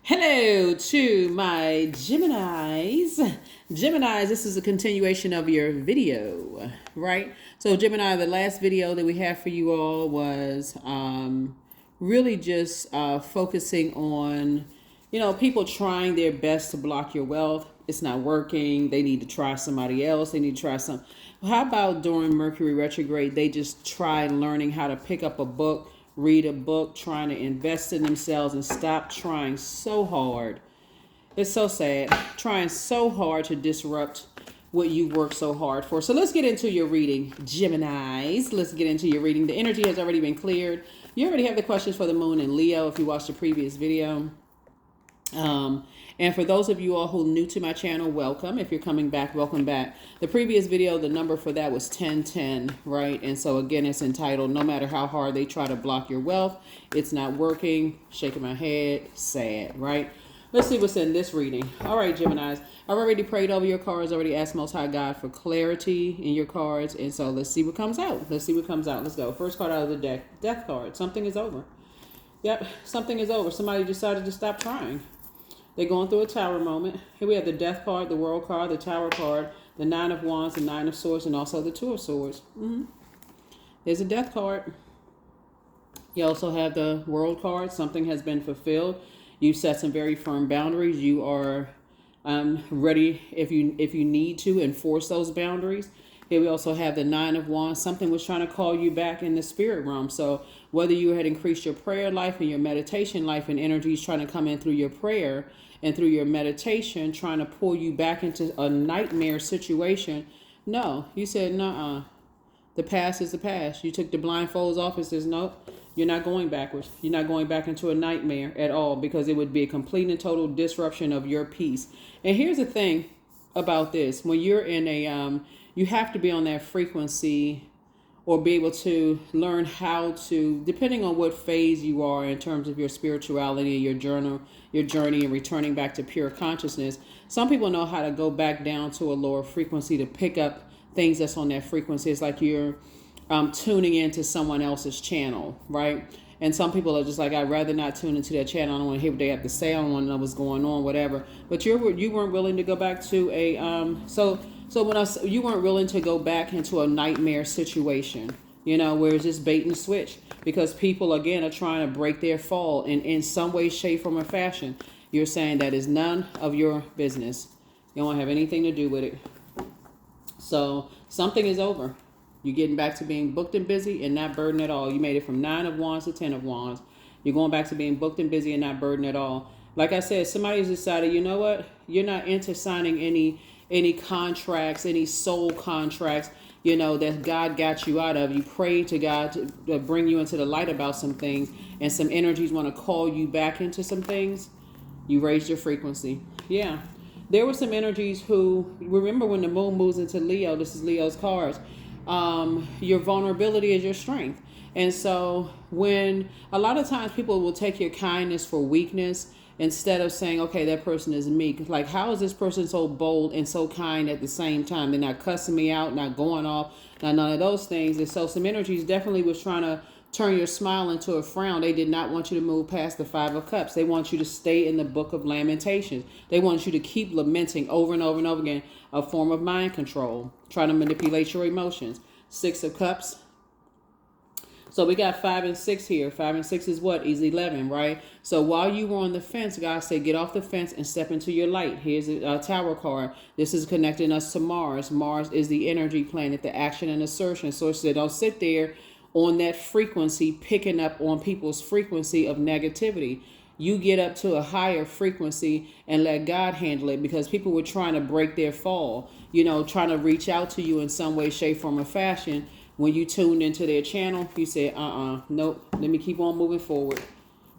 Hello to my Geminis. Geminis, this is a continuation of your video, right? So, Gemini, the last video that we have for you all was really just focusing on, people trying their best to block your wealth. It's not working. They need to try somebody else. They need to try some. How about during Mercury retrograde, they just try learning how to pick up a book, read a book, trying to invest in themselves and stop trying so hard. It's so sad. Trying so hard to disrupt what you work so hard for. So let's get into your reading, Geminis. Let's get into your reading. The energy has already been cleared. You already have the questions for the moon and Leo if you watched the previous video. And for those of you all who are new to my channel, welcome. If you're coming back, welcome back. The previous video, the number for that was 1010, right? And so again, it's entitled, No Matter How Hard They Try to Block Your Wealth, It's Not Working. Shaking my head, sad, right? Let's see what's in this reading. All right, Geminis. I've already prayed over your cards, already asked Most High God for clarity in your cards. And so let's see what comes out. Let's see what comes out. Let's go. First card out of the deck, Death card. Something is over. Yep, something is over. Somebody decided to stop trying. They're going through a tower moment. Here we have the Death card, the World card, the Tower card, the Nine of Wands, the Nine of Swords, and also the Two of Swords. There's a Death card. You also have the World card. Something has been fulfilled. You've set some very firm boundaries. You are ready if you need to enforce those boundaries. Here we also have the Nine of Wands. Something was trying to call you back in the spirit realm. So whether you had increased your prayer life and your meditation life and energies trying to come in through your prayer and through your meditation, trying to pull you back into a nightmare situation. No, you said, nuh-uh. The past is the past. You took the blindfolds off and says, nope, you're not going backwards. You're not going back into a nightmare at all because it would be a complete and total disruption of your peace. And here's the thing about this. When you're in a, you have to be on that frequency or be able to learn how to, depending on what phase you are in terms of your spirituality and your journey and returning back to pure consciousness. Some people know how to go back down to a lower frequency to pick up things that's on that frequency. It's like you're tuning into someone else's channel, right? And some people are just like, I'd rather not tune into their channel. I don't want to hear what they have to say. I don't want to know what's going on, whatever. But you weren't willing to go back to a So when you weren't willing to go back into a nightmare situation, where it's just bait and switch, because people again are trying to break their fall in some way, shape, form, or fashion. You're saying that is none of your business. You don't have anything to do with it. So something is over. You're getting back to being booked and busy and not burdened at all. You made it from 9 of Wands to 10 of Wands. You're going back to being booked and busy and not burdened at all. Like I said, somebody's decided, you know what? You're not into signing any contracts, any soul contracts, that God got you out of. You prayed to God to bring you into the light about some things, and some energies want to call you back into some things. You raised your frequency. Yeah. There were some energies who, remember when the moon moves into Leo, this is Leo's cards, your vulnerability is your strength. And so when a lot of times people will take your kindness for weakness, instead of saying, okay, that person is meek. Like, how is this person so bold and so kind at the same time? They're not cussing me out, not going off, not none of those things. And so some energies definitely was trying to turn your smile into a frown. They did not want you to move past the Five of Cups. They want you to stay in the Book of Lamentations. They want you to keep lamenting over and over and over again, a form of mind control, trying to manipulate your emotions. Six of Cups. So we got 5 and 6 here. 5 and 6 is what? Is 11, right? So while you were on the fence, God said, get off the fence and step into your light. Here's a Tower card. This is connecting us to Mars. Mars is the energy planet, the action and assertion. So it said, don't sit there on that frequency, picking up on people's frequency of negativity. You get up to a higher frequency and let God handle it, because people were trying to break their fall, trying to reach out to you in some way, shape, form, or fashion. When you tuned into their channel, you said, nope, let me keep on moving forward.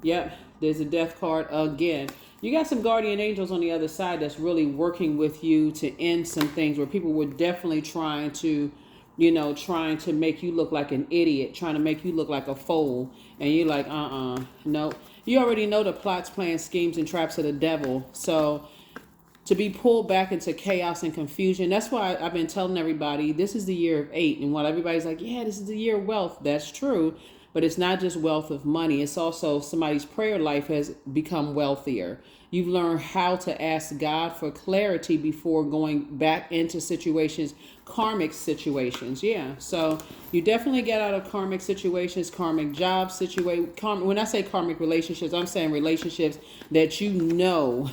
Yep, there's a Death card again. You got some guardian angels on the other side that's really working with you to end some things where people were definitely trying to make you look like an idiot, trying to make you look like a fool. And you're like, nope. You already know the plots, plans, schemes, and traps of the devil. So to be pulled back into chaos and confusion. That's why I've been telling everybody this is the year of 8. And while everybody's like, yeah, this is the year of wealth. That's true. But it's not just wealth of money. It's also somebody's prayer life has become wealthier. You've learned how to ask God for clarity before going back into situations, karmic situations. Yeah. So you definitely get out of karmic situations, karmic job situation. When I say karmic relationships, I'm saying relationships that you know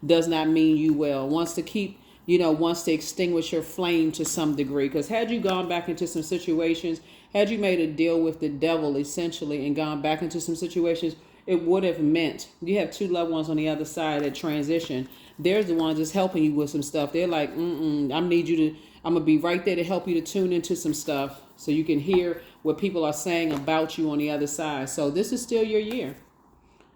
does not mean you well. Wants to keep, wants to extinguish your flame to some degree. Because had you gone back into some situations, had you made a deal with the devil essentially and gone back into some situations, it would have meant you have two loved ones on the other side that transition. There's the ones that's helping you with some stuff. They're like, I'm gonna be right there to help you to tune into some stuff so you can hear what people are saying about you on the other side. So this is still your year.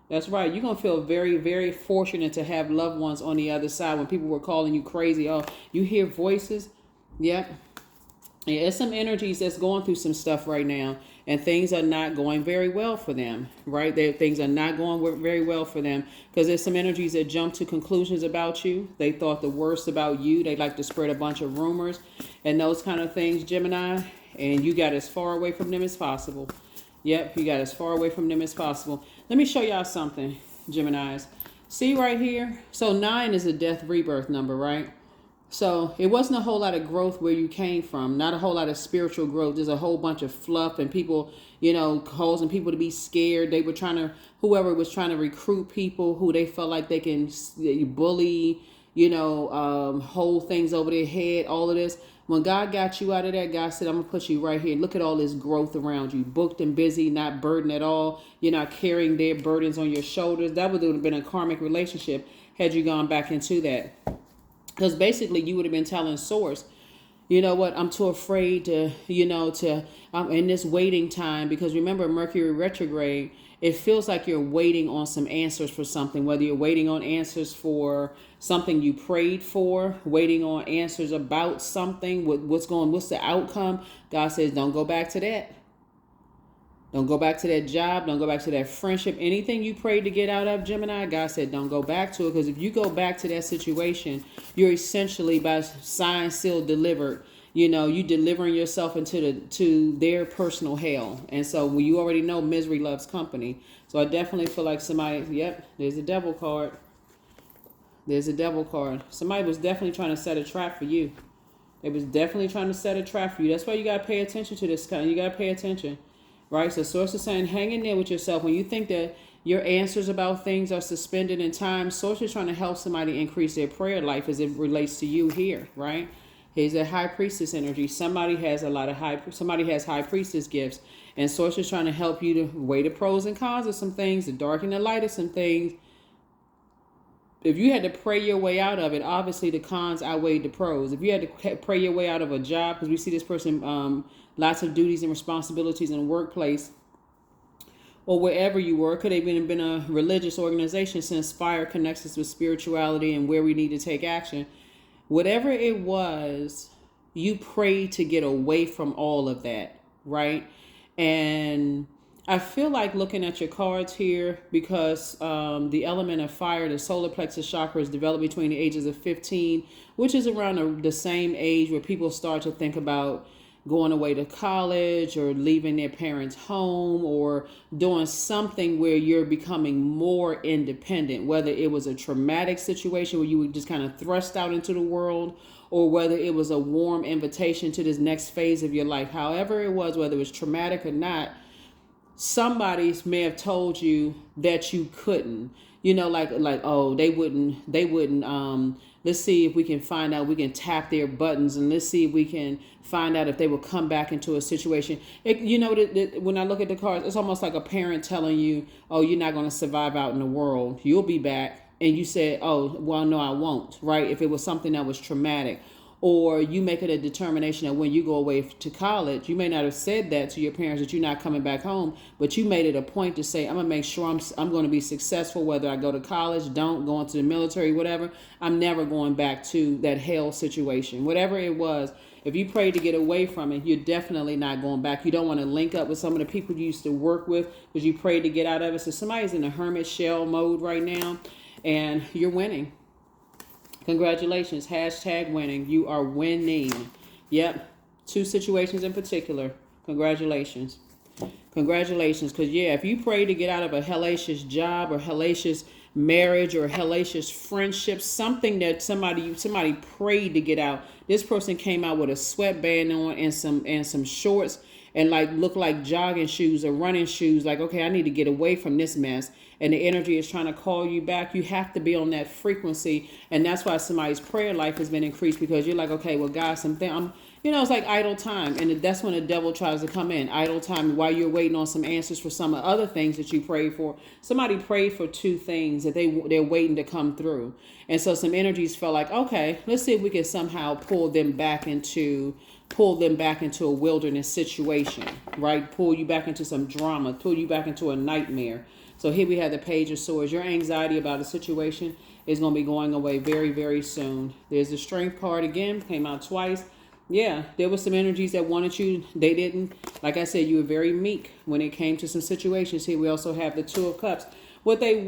That's right. You're going to feel very, very fortunate to have loved ones on the other side when people were calling you crazy. Oh, you hear voices. Yep. Yeah, it's some energies that's going through some stuff right now, and things are not going very well for them, right? Things are not going very well for them because there's some energies that jump to conclusions about you. They thought the worst about you. They like to spread a bunch of rumors and those kind of things, Gemini, and you got as far away from them as possible. Yep, you got as far away from them as possible. Let me show y'all something, Geminis. See right here? So 9 is a death rebirth number, right? So it wasn't a whole lot of growth where you came from. Not a whole lot of spiritual growth. There's a whole bunch of fluff and people, causing people to be scared. They were whoever was trying to recruit people who they felt like they can bully, hold things over their head, all of this. When God got you out of that, God said, I'm going to put you right here. Look at all this growth around you. Booked and busy, not burdened at all. You're not carrying their burdens on your shoulders. That would have been a karmic relationship had you gone back into that. Because basically you would have been telling Source, you know what, I'm too afraid to, I'm in this waiting time. Because remember, Mercury retrograde, it feels like you're waiting on some answers for something, whether you're waiting on answers for something you prayed for, waiting on answers about something, what's the outcome. God says, don't go back to that. Don't go back to that job. Don't go back to that friendship. Anything you prayed to get out of, Gemini, God said, don't go back to it. Because if you go back to that situation, you're essentially by signed, sealed, delivered. You delivering yourself to their personal hell. And so when you already know misery loves company. So I definitely feel like somebody, there's a devil card. There's a devil card. Somebody was definitely trying to set a trap for you. They was definitely trying to set a trap for you. That's why you got to pay attention to this kind. You got to pay attention. Right? So Source is saying, hang in there with yourself. When you think that your answers about things are suspended in time, Source is trying to help somebody increase their prayer life as it relates to you here, right? Here's a high priestess energy. Somebody has high priestess gifts. And Source is trying to help you to weigh the pros and cons of some things, to darken the light of some things. If you had to pray your way out of it, obviously the cons outweighed the pros. If you had to pray your way out of a job, because we see this person, lots of duties and responsibilities in the workplace, or wherever you were, could have even been a religious organization, since fire connects us with spirituality and where we need to take action. Whatever it was, you prayed to get away from all of that, right? And I feel like looking at your cards here, because the element of fire, the solar plexus chakra, is developed between the ages of 15, which is around the same age where people start to think about going away to college or leaving their parents' home or doing something where you're becoming more independent, whether it was a traumatic situation where you were just kind of thrust out into the world, or whether it was a warm invitation to this next phase of your life. However it was, whether it was traumatic or not, somebody may have told you that you couldn't, oh, they wouldn't, let's see if we can find out, we can tap their buttons, and let's see if we can find out if they will come back into a situation. When I look at the cards, it's almost like a parent telling you, oh, you're not going to survive out in the world. You'll be back. And you said, oh, well, no, I won't, right? If it was something that was traumatic. Or you make it a determination that when you go away to college, you may not have said that to your parents that you're not coming back home, but you made it a point to say, I'm going to make sure I'm going to be successful, whether I go to college, go into the military, whatever. I'm never going back to that hell situation. Whatever it was, if you prayed to get away from it, you're definitely not going back. You don't want to link up with some of the people you used to work with because you prayed to get out of it. So somebody's in a hermit shell mode right now, and you're winning. Congratulations. Hashtag winning. You are winning. Yep. 2 situations in particular. Congratulations. Congratulations. Because, yeah, if you pray to get out of a hellacious job or hellacious marriage or hellacious friendship, something that somebody prayed to get out, this person came out with a sweatband on and some shorts and like look like jogging shoes or running shoes. Like, okay, I need to get away from this mess. And the energy is trying to call you back. You have to be on that frequency. And that's why somebody's prayer life has been increased, because you're like, okay, well, God, it's like idle time. And that's when the devil tries to come in. Idle time while you're waiting on some answers for some other things that you prayed for. Somebody prayed for two things that they're waiting to come through. And so some energies felt like, okay, let's see if we can somehow pull them back into a wilderness situation, right? Pull you back into some drama, pull you back into a nightmare. So here we have the Page of Swords. Your anxiety about a situation is going to be going away very, very soon. There's the Strength card again, came out twice. Yeah, there were some energies that wanted you. They didn't. Like I said, you were very meek when it came to some situations. Here we also have the Two of Cups. Whoever it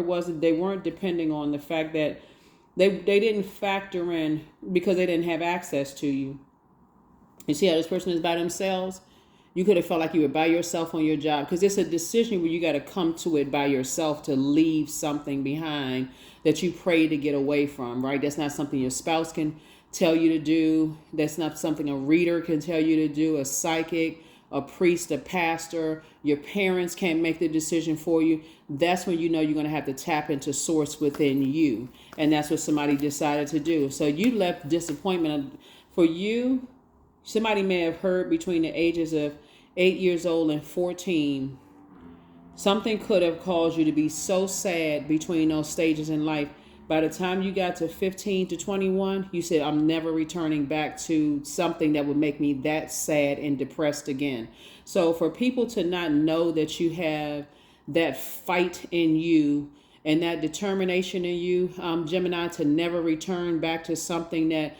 was, they weren't depending on the fact that they didn't factor in because they didn't have access to you. You see how this person is by themselves? You could have felt like you were by yourself on your job, because it's a decision where you got to come to it by yourself to leave something behind that you pray to get away from, right? That's not something your spouse can tell you to do. That's not something a reader can tell you to do, a psychic, a priest, a pastor. Your parents can't make the decision for you. That's when you know you're going to have to tap into source within you. And that's what somebody decided to do. So you left disappointment. For you, somebody may have heard between the ages of 8 years old and 14. Something could have caused you to be so sad between those stages in life. By the time you got to 15 to 21, you said, I'm never returning back to something that would make me that sad and depressed again. So for people to not know that you have that fight in you and that determination in you, Gemini, to never return back to something that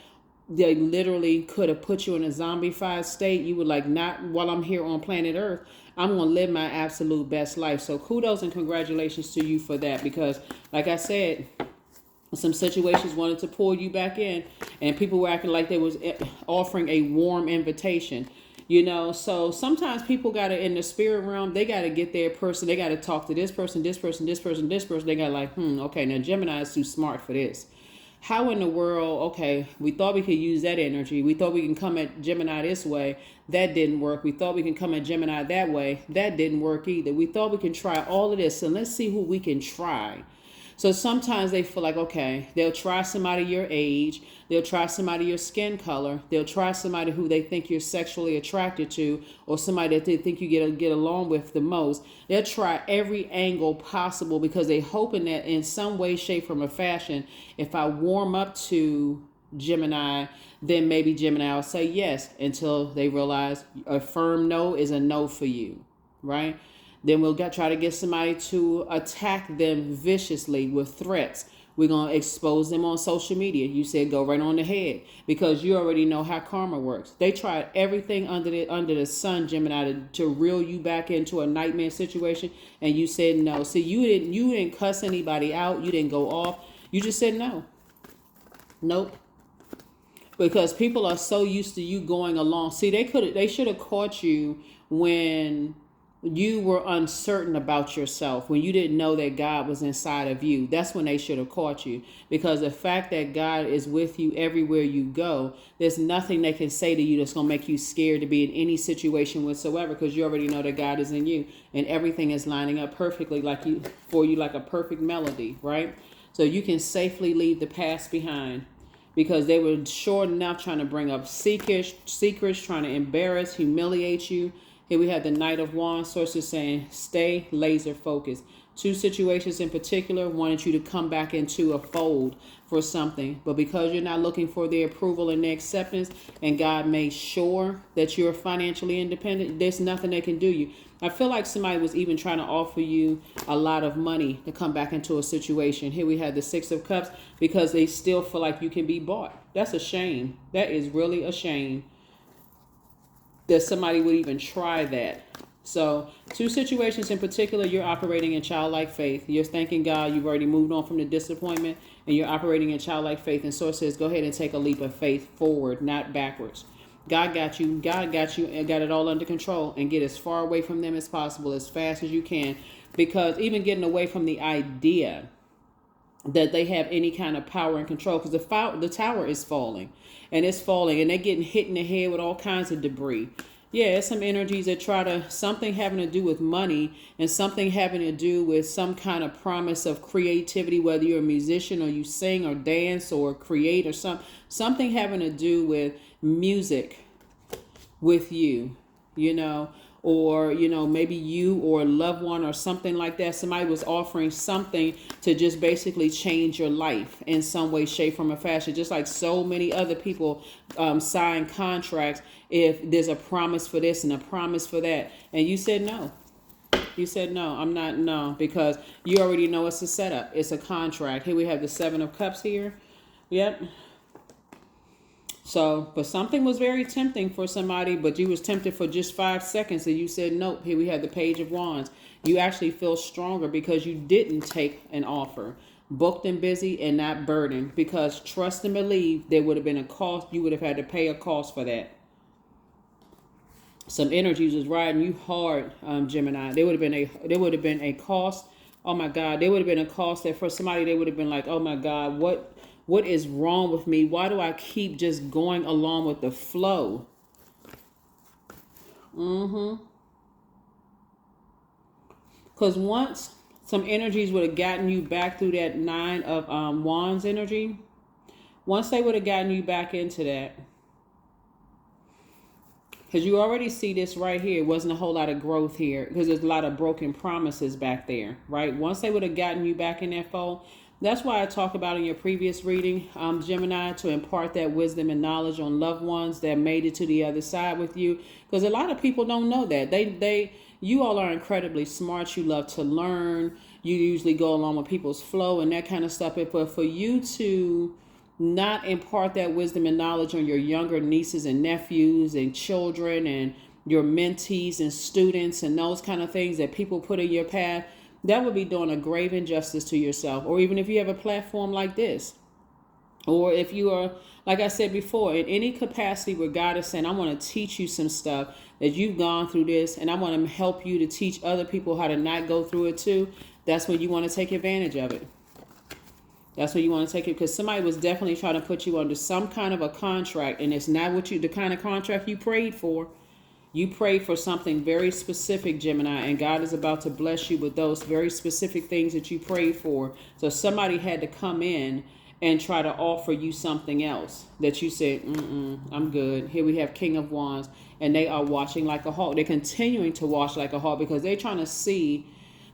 they literally could have put you in a zombified state. You were like, not while I'm here on planet Earth. I'm going to live my absolute best life. So kudos and congratulations to you for that, because like I said, some situations wanted to pull you back in and people were acting like they was offering a warm invitation. So sometimes people got to, in the spirit realm, they got to get their person. They got to talk to this person, this person, this person, this person. They got like, okay, now Gemini is too smart for this. How in the world, okay, we thought we could use that energy. We thought we can come at Gemini this way. That didn't work. We thought we can come at Gemini that way. That didn't work either. We thought we can try all of this. So let's see who we can try. So sometimes they feel like, okay, they'll try somebody your age. They'll try somebody your skin color. They'll try somebody who they think you're sexually attracted to, or somebody that they think you get along with the most. They'll try every angle possible because they're hoping that in some way, shape, form, or fashion, if I warm up to Gemini, then maybe Gemini will say yes, until they realize a firm no is a no for you, right? Then we'll try to get somebody to attack them viciously with threats. We're going to expose them on social media. You said go right on the head, because you already know how karma works. They tried everything under the sun, Gemini, to reel you back into a nightmare situation, and you said no. See, you didn't cuss anybody out. You didn't go off. You just said no. Nope. Because people are so used to you going along. See, they should have caught you when you were uncertain about yourself, when you didn't know that God was inside of you. That's when they should have caught you, because the fact that God is with you everywhere you go, there's nothing they can say to you that's going to make you scared to be in any situation whatsoever, because you already know that God is in you and everything is lining up perfectly for you like a perfect melody, right? So you can safely leave the past behind, because they were short enough trying to bring up secrets, trying to embarrass, humiliate you. Here we have the Knight of Wands. Sources saying stay laser focused. Two situations in particular wanted you to come back into a fold for something. But because you're not looking for their approval and their acceptance, and God made sure that you're financially independent, there's nothing they can do you. I feel like somebody was even trying to offer you a lot of money to come back into a situation. Here we have the Six of Cups, because they still feel like you can be bought. That's a shame. That is really a shame that somebody would even try that. So two situations in particular, you're operating in childlike faith. You're thanking God. You've already moved on from the disappointment, and you're operating in childlike faith. And Source says, go ahead and take a leap of faith forward, not backwards. God got you. God got you and got it all under control. And get as far away from them as possible, as fast as you can. Because even getting away from the idea that they have any kind of power and control, because the tower is falling, and it's falling, and they're getting hit in the head with all kinds of debris. Yeah, it's some energies that try to, something having to do with money, and something having to do with some kind of promise of creativity, whether you're a musician or you sing or dance or create or something having to do with music with you, you know, or, you know, maybe you or a loved one or something like that. Somebody was offering something to just basically change your life in some way, shape, form, or fashion. Just like so many other people sign contracts if there's a promise for this and a promise for that. And you said no. You said no, I'm not, no, because you already know it's a setup. It's a contract. Here we have the 7 of Cups here. Yep. So, but something was very tempting for somebody, but you was tempted for just 5 seconds and you said nope. Here we have the Page of Wands. You actually feel stronger because you didn't take an offer. Booked and busy and not burdened, because trust and believe there would have been a cost. You would have had to pay a cost for that. Some energies was riding you hard, Gemini. There would have been a cost. Oh my God, there would have been a cost that for somebody they would have been like, oh my God, what is wrong with me? Why do I keep just going along with the flow? Because once some energies would have gotten you back through that 9 of Wands energy, once they would have gotten you back into that, because you already see this right here, it wasn't a whole lot of growth here because there's a lot of broken promises back there, right? Once they would have gotten you back in that fold, that's why I talk about in your previous reading, Gemini, to impart that wisdom and knowledge on loved ones that made it to the other side with you. Because a lot of people don't know that. You all are incredibly smart. You love to learn. You usually go along with people's flow and that kind of stuff. But for you to not impart that wisdom and knowledge on your younger nieces and nephews and children and your mentees and students and those kind of things that people put in your path, that would be doing a grave injustice to yourself. Or even if you have a platform like this, or if you are, like I said before, in any capacity where God is saying, I want to teach you some stuff that you've gone through this, and I want to help you to teach other people how to not go through it too, that's when you want to take advantage of it. That's when you want to take it, because somebody was definitely trying to put you under some kind of a contract, and it's not the kind of contract you prayed for. You prayed for something very specific, Gemini, and God is about to bless you with those very specific things that you prayed for. So somebody had to come in and try to offer you something else that you said, I'm good. Here we have King of Wands, and they are watching like a hawk. They're continuing to watch like a hawk because they're trying to see.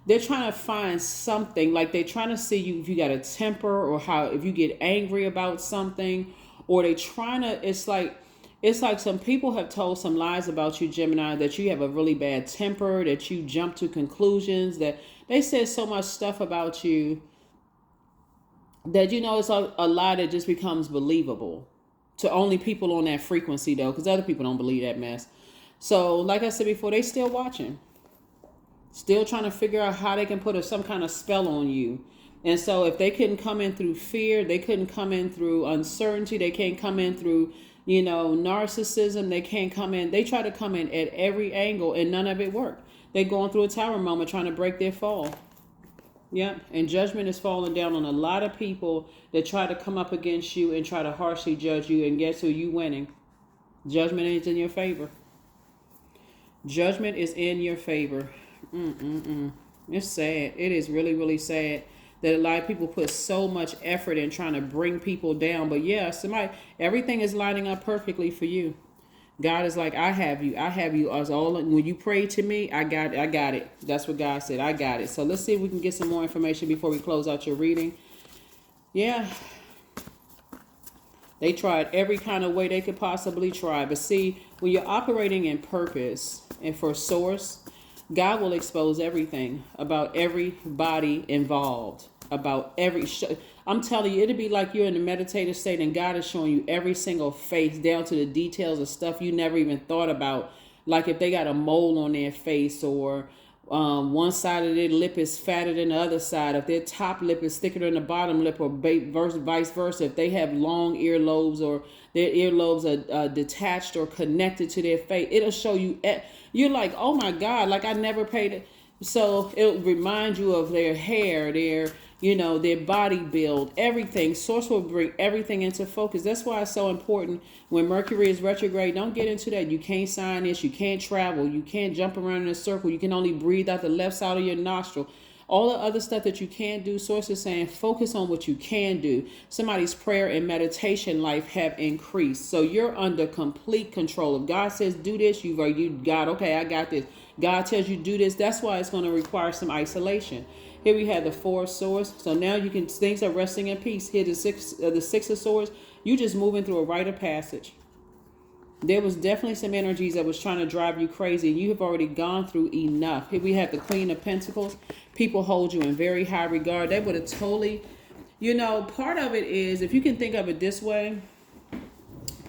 They're trying to find something, like they're trying to see you if you got a temper, or how if you get angry about something, or they trying to, it's like some people have told some lies about you, Gemini, that you have a really bad temper, that you jump to conclusions, that they said so much stuff about you that, you know, it's a lie that just becomes believable to only people on that frequency, though, because other people don't believe that mess. So like I said before, they still watching. Still trying to figure out how they can put some kind of spell on you. And so if they couldn't come in through fear, they couldn't come in through uncertainty, they can't come in through, you know, narcissism, they can't come in. They try to come in at every angle and none of it worked. They're going through a tower moment trying to break their fall. Yep. And judgment is falling down on a lot of people that try to come up against you and try to harshly judge you. And guess who? You winning. Judgment is in your favor. Judgment is in your favor. It's sad. It is really, really sad that a lot of people put so much effort in trying to bring people down. But yeah, everything is lining up perfectly for you. God is like, I have you as all. When you pray to me, I got it. That's what God said. I got it. So let's see if we can get some more information before we close out your reading. Yeah. They tried every kind of way they could possibly try. But see, when you're operating in purpose and for source, God will expose everything about everybody involved, about I'm telling you, it'll be like you're in a meditative state and God is showing you every single face down to the details of stuff you never even thought about. Like if they got a mole on their face, or One side of their lip is fatter than the other side, if their top lip is thicker than the bottom lip, or vice versa, if they have long earlobes or their earlobes are detached or connected to their face, it'll show you. You're like, oh my God, like I never paid it. So it'll remind you of their hair, their body build, everything. Source will bring everything into focus. That's why it's so important when Mercury is retrograde. Don't get into that. You can't sign this. You can't travel. You can't jump around in a circle. You can only breathe out the left side of your nostril. All the other stuff that you can't do, Source is saying, focus on what you can do. Somebody's prayer and meditation life have increased. So you're under complete control. If God says do this, you God, okay, I got this. God tells you do this. That's why it's going to require some isolation. Here we have the Four of Swords. So now things are resting in peace. Here the Six of Swords. You just moving through a rite of passage. There was definitely some energies that was trying to drive you crazy. You have already gone through enough. Here we have the Queen of Pentacles. People hold you in very high regard. They would have totally, part of it is, if you can think of it this way,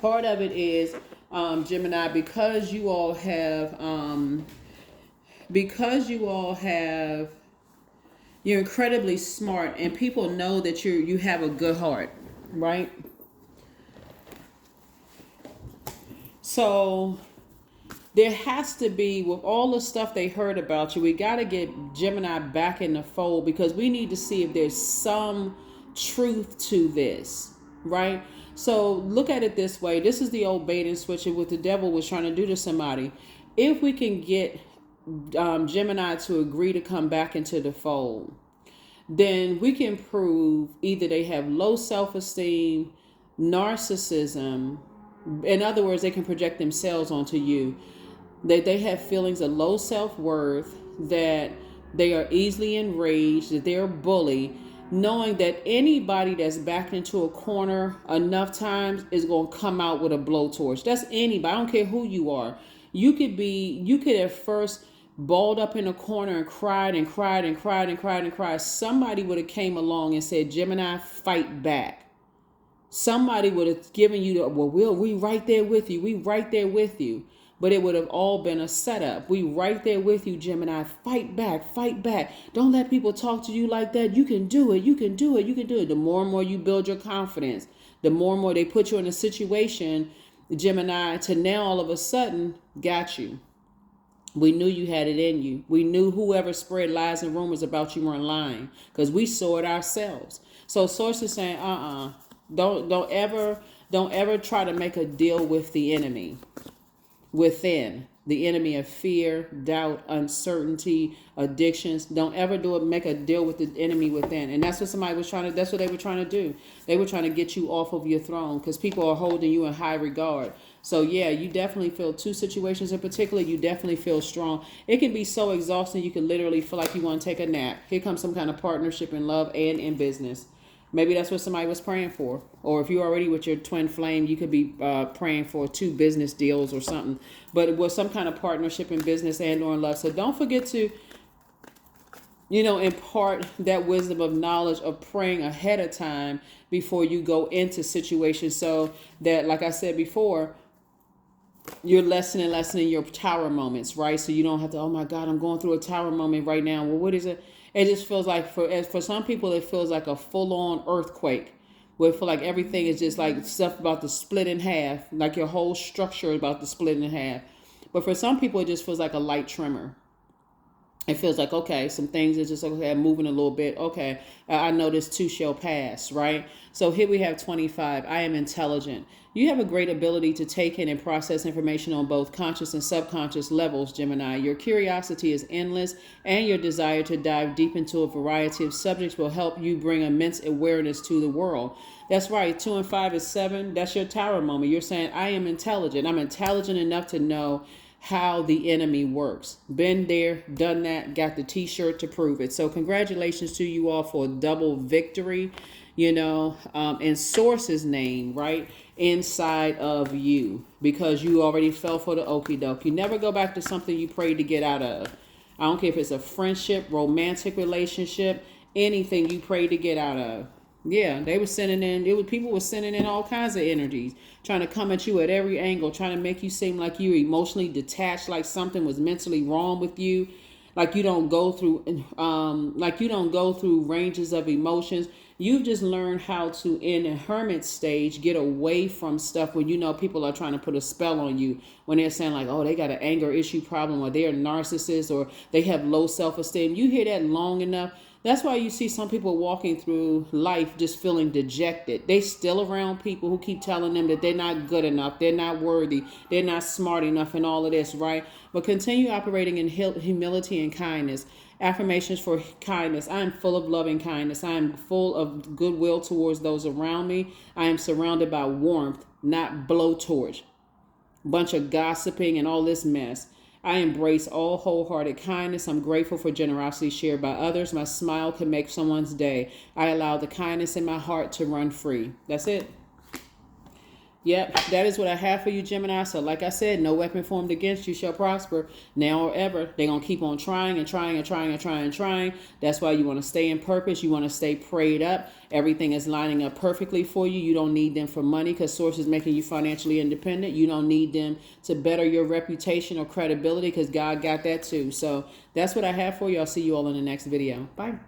part of it is, Gemini, because you all have, you're incredibly smart and people know that you have a good heart, right? So there has to be, with all the stuff they heard about you, we got to get Gemini back in the fold, because we need to see if there's some truth to this, right? So look at it this way. This is the old bait and switch, what the devil was trying to do to somebody. If we can get Gemini to agree to come back into the fold, then we can prove either they have low self-esteem, narcissism. In other words, they can project themselves onto you. They have feelings of low self-worth, that they are easily enraged, that they're a bully, knowing that anybody that's backed into a corner enough times is going to come out with a blowtorch. That's anybody. I don't care who you are. You could at first balled up in a corner and cried and cried and cried and cried and cried. Somebody would have came along and said, Gemini, fight back. Somebody would have given you we right there with you. We right there with you. But it would have all been a setup. We right there with you, Gemini. Fight back, fight back. Don't let people talk to you like that. You can do it. You can do it. You can do it. The more and more you build your confidence, the more and more they put you in a situation, Gemini, to now all of a sudden got you. We knew you had it in you. We knew whoever spread lies and rumors about you weren't lying, because we saw it ourselves. So Source is saying, Don't ever try to make a deal with the enemy within. The enemy of fear, doubt, uncertainty, addictions. Don't ever make a deal with the enemy within. And that's what that's what they were trying to do. They were trying to get you off of your throne, because people are holding you in high regard. So yeah, you definitely feel two situations in particular. You definitely feel strong. It can be so exhausting. You can literally feel like you want to take a nap. Here comes some kind of partnership in love and in business. Maybe that's what somebody was praying for. Or if you're already with your twin flame, you could be praying for 2 business deals or something. But it was some kind of partnership in business and or in love. So don't forget to, impart that wisdom of knowledge of praying ahead of time before you go into situations, so that, like I said before, you're lessening your tower moments, right? So you don't have to, oh my God, I'm going through a tower moment right now. Well, what is it? It just feels like, for some people, it feels like a full-on earthquake, where it feels like everything is just like stuff about to split in half, like your whole structure is about to split in half. But for some people, it just feels like a light tremor. It feels like, okay, some things are just, okay, I'm moving a little bit. Okay, I know this too shall pass, right? So here we have 25. I am intelligent. You have a great ability to take in and process information on both conscious and subconscious levels, Gemini. Your curiosity is endless, and your desire to dive deep into a variety of subjects will help you bring immense awareness to the world. That's right. 2 and 5 is 7. That's your tower moment. You're saying, I am intelligent. I'm intelligent enough to know how the enemy works. Been there, done that, got the t-shirt to prove it. So congratulations to you all for a double victory, in Source's name, right inside of you, because you already fell for the okie doke. You never go back to something you prayed to get out of. I don't care if it's a friendship, romantic relationship, anything you prayed to get out of. Yeah, they were sending in, people were sending in all kinds of energies, trying to come at you at every angle, trying to make you seem like you were emotionally detached, like something was mentally wrong with you. like you don't go through ranges of emotions. You've just learned how to, in a hermit stage, get away from stuff when you know people are trying to put a spell on you, when they're saying like, oh, they got an anger issue problem, or they're narcissists, or they have low self-esteem. You hear that long enough. That's why you see some people walking through life just feeling dejected. They still around people who keep telling them that they're not good enough, they're not worthy, they're not smart enough, and all of this, right? But continue operating in humility and kindness. Affirmations for kindness. I am full of loving kindness. I am full of goodwill towards those around me. I am surrounded by warmth, not blowtorch. Bunch of gossiping and all this mess. I embrace all wholehearted kindness. I'm grateful for generosity shared by others. My smile can make someone's day. I allow the kindness in my heart to run free. That's it. Yep, that is what I have for you, Gemini. So like I said, no weapon formed against you shall prosper, now or ever. They're going to keep on trying and trying and trying and trying and trying. That's why you want to stay in purpose. You want to stay prayed up. Everything is lining up perfectly for you. You don't need them for money because Source is making you financially independent. You don't need them to better your reputation or credibility because God got that too. So that's what I have for you. I'll see you all in the next video. Bye.